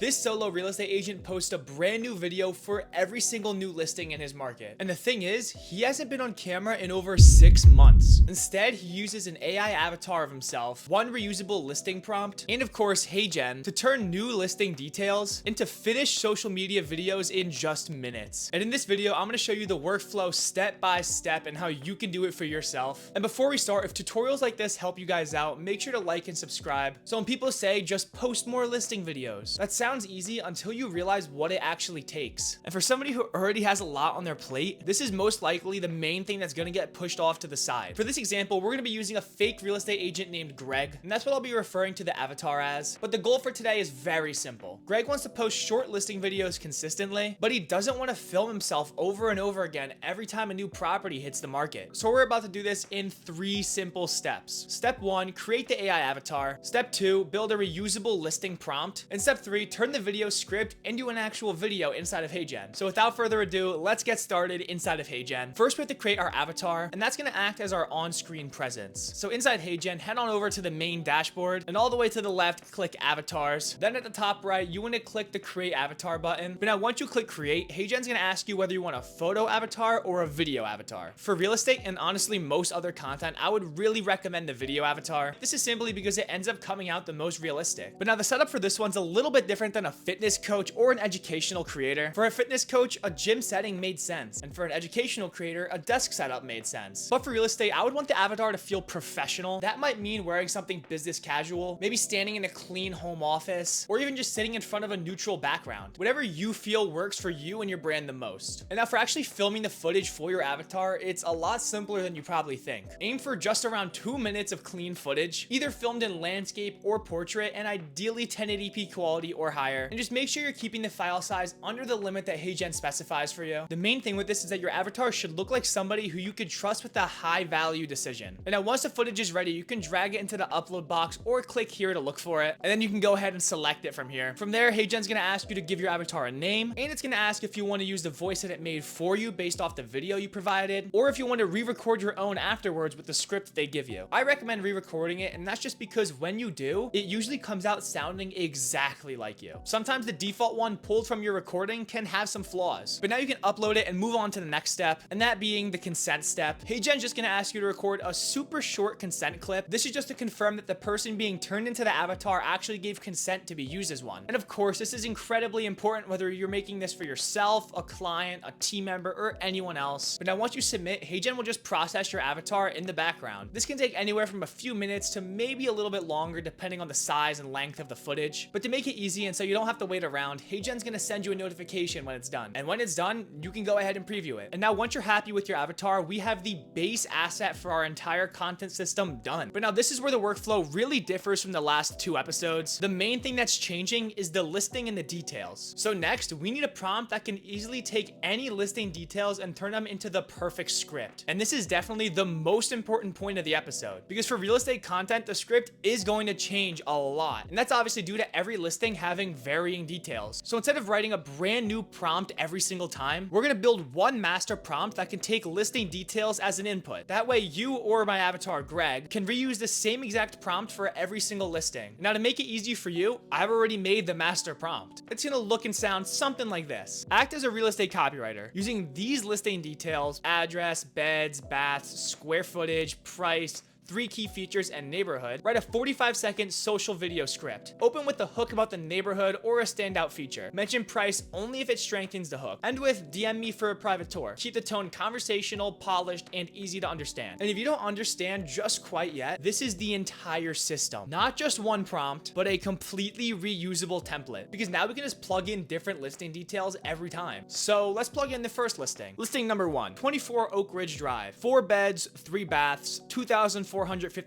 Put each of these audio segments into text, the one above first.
This solo real estate agent posts a brand new video for every single new listing in his market. And the thing is, he hasn't been on camera in over 6 months. Instead, he uses an AI avatar of himself, one reusable listing prompt, and of course, HeyGen to turn new listing details into finished social media videos in just minutes. And in this video, I'm going to show you the workflow step by step and how you can do it for yourself. And before we start, if tutorials like this help you guys out, make sure to like and subscribe. So when people say just post more listing videos, that sounds easy until you realize what it actually takes. And for somebody who already has a lot on their plate, this is most likely the main thing that's going to get pushed off to the side. For this example, we're going to be using a fake real estate agent named Greg, and that's what I'll be referring to the avatar as. But the goal for today is very simple. Greg wants to post short listing videos consistently, but he doesn't want to film himself over and over again every time a new property hits the market. So we're about to do this in 3 simple steps. Step 1, create the AI avatar. Step 2, build a reusable listing prompt. And step 3, turn the video script into an actual video inside of HeyGen. So without further ado, let's get started inside of HeyGen. First, we have to create our avatar, and that's going to act as our on-screen presence. So inside HeyGen, head on over to the main dashboard, and all the way to the left, click avatars. Then at the top right, you want to click the create avatar button. But now once you click create, HeyGen's going to ask you whether you want a photo avatar or a video avatar. For real estate and honestly most other content, I would really recommend the video avatar. This is simply because it ends up coming out the most realistic. But now the setup for this one's a little bit different than a fitness coach or an educational creator. For a fitness coach, a gym setting made sense. And for an educational creator, a desk setup made sense. But for real estate, I would want the avatar to feel professional. That might mean wearing something business casual, maybe standing in a clean home office, or even just sitting in front of a neutral background. Whatever you feel works for you and your brand the most. And now for actually filming the footage for your avatar, it's a lot simpler than you probably think. Aim for just around 2 minutes of clean footage, either filmed in landscape or portrait, and ideally 1080p quality or higher. And just make sure you're keeping the file size under the limit that HeyGen specifies for you. The main thing with this is that your avatar should look like somebody who you could trust with a high value decision. And now once the footage is ready, you can drag it into the upload box or click here to look for it. And then you can go ahead and select it from here. From there, HeyGen's gonna ask you to give your avatar a name, and it's gonna ask if you want to use the voice that it made for you based off the video you provided, or if you want to re-record your own afterwards with the script that they give you. I recommend re-recording it, and that's just because when you do, it usually comes out sounding exactly like you. Sometimes the default one pulled from your recording can have some flaws, but now you can upload it and move on to the next step, and that being the consent step. HeyGen's just gonna ask you to record a super short consent clip. This is just to confirm that the person being turned into the avatar actually gave consent to be used as one. And of course, this is incredibly important whether you're making this for yourself, a client, a team member, or anyone else. But now once you submit, HeyGen will just process your avatar in the background. This can take anywhere from a few minutes to maybe a little bit longer depending on the size and length of the footage. But to make it easy and so you don't have to wait around, HeyGen's gonna send you a notification when it's done. And when it's done, you can go ahead and preview it. And now once you're happy with your avatar, we have the base asset for our entire content system done. But now this is where the workflow really differs from the last 2 episodes. The main thing that's changing is the listing and the details. So next, we need a prompt that can easily take any listing details and turn them into the perfect script. And this is definitely the most important point of the episode, because for real estate content, the script is going to change a lot. And that's obviously due to every listing having varying details. So instead of writing a brand new prompt every single time, we're going to build one master prompt that can take listing details as an input. That way you or my avatar, Greg, can reuse the same exact prompt for every single listing. Now to make it easy for you, I've already made the master prompt. It's going to look and sound something like this. Act as a real estate copywriter using these listing details: address, beds, baths, square footage, price, 3 key features, and neighborhood. Write a 45-second social video script. Open with a hook about the neighborhood or a standout feature. Mention price only if it strengthens the hook. End with DM me for a private tour. Keep the tone conversational, polished, and easy to understand. And if you don't understand just quite yet, this is the entire system. Not just one prompt, but a completely reusable template. Because now we can just plug in different listing details every time. So let's plug in the first listing. Listing number 1, 24 Oak Ridge Drive. 4 beds, 3 baths, 2,450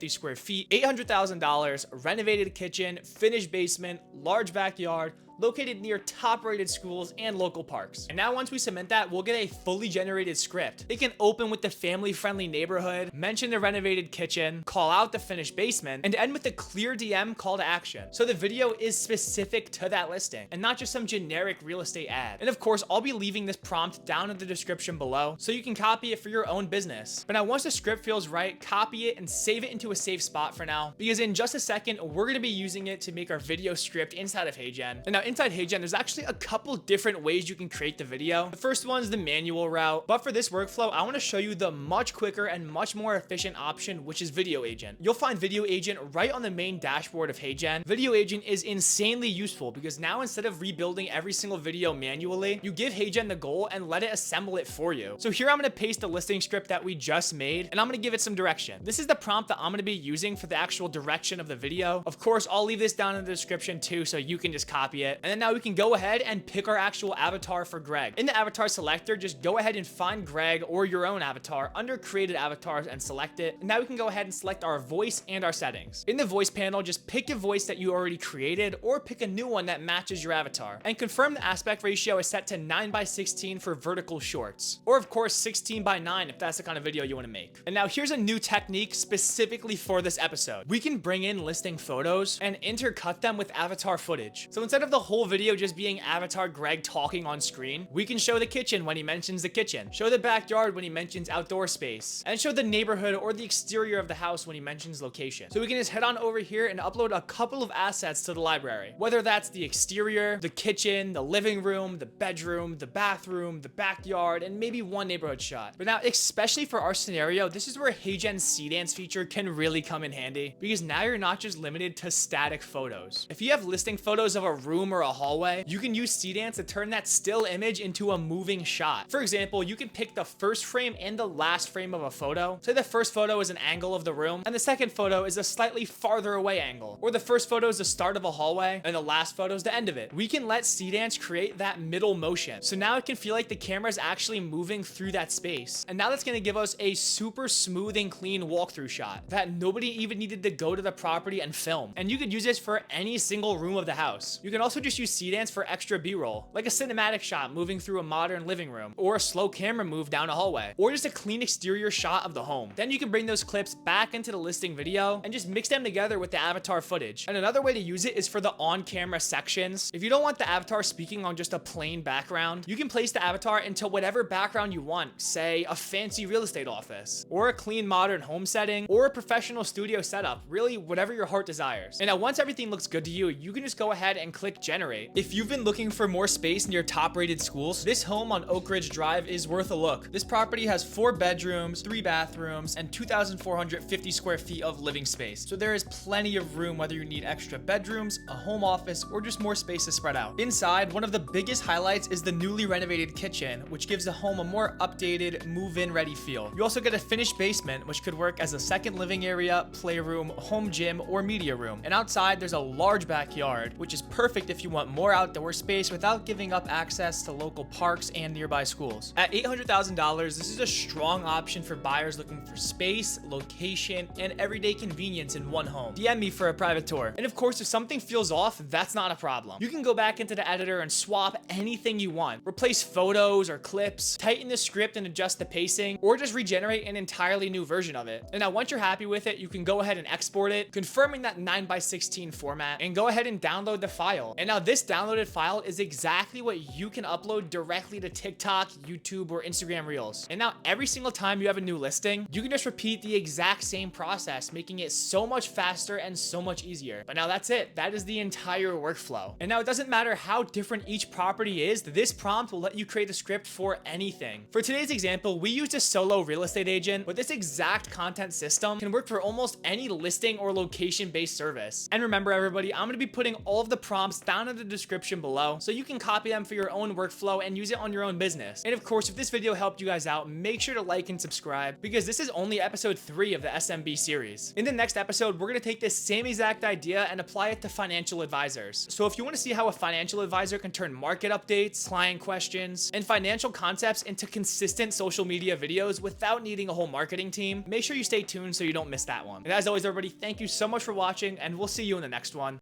square feet, $800,000, renovated kitchen, finished basement, large backyard, located near top-rated schools and local parks. And now once we submit that, we'll get a fully generated script. It can open with the family-friendly neighborhood, mention the renovated kitchen, call out the finished basement, and end with a clear DM call to action. So the video is specific to that listing and not just some generic real estate ad. And of course, I'll be leaving this prompt down in the description below so you can copy it for your own business. But now once the script feels right, copy it and save it into a safe spot for now, because in just a second, we're going to be using it to make our video script inside of HeyGen. And now inside HeyGen, there's actually a couple different ways you can create the video. The first one is the manual route, but for this workflow, I want to show you the much quicker and much more efficient option, which is Video Agent. You'll find Video Agent right on the main dashboard of HeyGen. Video Agent is insanely useful because now instead of rebuilding every single video manually, you give HeyGen the goal and let it assemble it for you. So here I'm going to paste the listing script that we just made, and I'm going to give it some direction. This is the prompt that I'm going to be using for the actual direction of the video. Of course, I'll leave this down in the description too, so you can just copy it. And then now we can go ahead and pick our actual avatar for Greg. In the avatar selector, just go ahead and find Greg or your own avatar under created avatars and select it. And now we can go ahead and select our voice and our settings. In the voice panel, just pick a voice that you already created or pick a new one that matches your avatar. And confirm the aspect ratio is set to 9:16 for vertical shorts. Or of course 16:9 if that's the kind of video you want to make. And now here's a new technique specifically for this episode. We can bring in listing photos and intercut them with avatar footage. So instead of the whole video just being avatar Greg talking on screen, we can show the kitchen when he mentions the kitchen, show the backyard when he mentions outdoor space, and show the neighborhood or the exterior of the house when he mentions location. So we can just head on over here and upload a couple of assets to the library, whether that's the exterior, the kitchen, the living room, the bedroom, the bathroom, the backyard, and maybe one neighborhood shot. But now, especially for our scenario, this is where HeyGen's Seedance feature can really come in handy, because now you're not just limited to static photos. If you have listing photos of a room or a hallway, you can use Seedance to turn that still image into a moving shot. For example, you can pick the first frame and the last frame of a photo. Say the first photo is an angle of the room, and the second photo is a slightly farther away angle. Or the first photo is the start of a hallway, and the last photo is the end of it. We can let Seedance create that middle motion. So now it can feel like the camera is actually moving through that space. And now that's going to give us a super smooth and clean walkthrough shot that nobody even needed to go to the property and film. And you could use this for any single room of the house. You can also just use Seedance for extra B-roll, like a cinematic shot moving through a modern living room, or a slow camera move down a hallway, or just a clean exterior shot of the home. Then you can bring those clips back into the listing video and just mix them together with the avatar footage. And another way to use it is for the on-camera sections. If you don't want the avatar speaking on just a plain background, you can place the avatar into whatever background you want, say a fancy real estate office, or a clean modern home setting, or a professional studio setup, really whatever your heart desires. And now once everything looks good to you, you can just go ahead and click generate. If you've been looking for more space near top rated schools, this home on Oak Ridge Drive is worth a look. This property has 4 bedrooms, 3 bathrooms, and 2,450 square feet of living space. So there is plenty of room whether you need extra bedrooms, a home office, or just more space to spread out. Inside, one of the biggest highlights is the newly renovated kitchen, which gives the home a more updated, move-in ready feel. You also get a finished basement, which could work as a second living area, playroom, home gym, or media room. And outside, there's a large backyard, which is perfect if you want more outdoor space without giving up access to local parks and nearby schools. At $800,000, this is a strong option for buyers looking for space, location, and everyday convenience in one home. DM me for a private tour. And of course, if something feels off, that's not a problem. You can go back into the editor and swap anything you want. Replace photos or clips, tighten the script and adjust the pacing, or just regenerate an entirely new version of it. And now once you're happy with it, you can go ahead and export it, confirming that 9:16 format, and go ahead and download the file. And now this downloaded file is exactly what you can upload directly to TikTok, YouTube, or Instagram Reels. And now every single time you have a new listing, you can just repeat the exact same process, making it so much faster and so much easier. But now that's it. That is the entire workflow. And now it doesn't matter how different each property is, this prompt will let you create a script for anything. For today's example, we used a solo real estate agent, but this exact content system can work for almost any listing or location-based service. And remember everybody, I'm going to be putting all of the prompts down in the description below so you can copy them for your own workflow and use it on your own business. And of course, if this video helped you guys out, make sure to like and subscribe because this is only episode 3 of the SMB series. In the next episode, we're going to take this same exact idea and apply it to financial advisors. So if you want to see how a financial advisor can turn market updates, client questions, and financial concepts into consistent social media videos without needing a whole marketing team, make sure you stay tuned so you don't miss that one. And as always, everybody, thank you so much for watching, and we'll see you in the next one.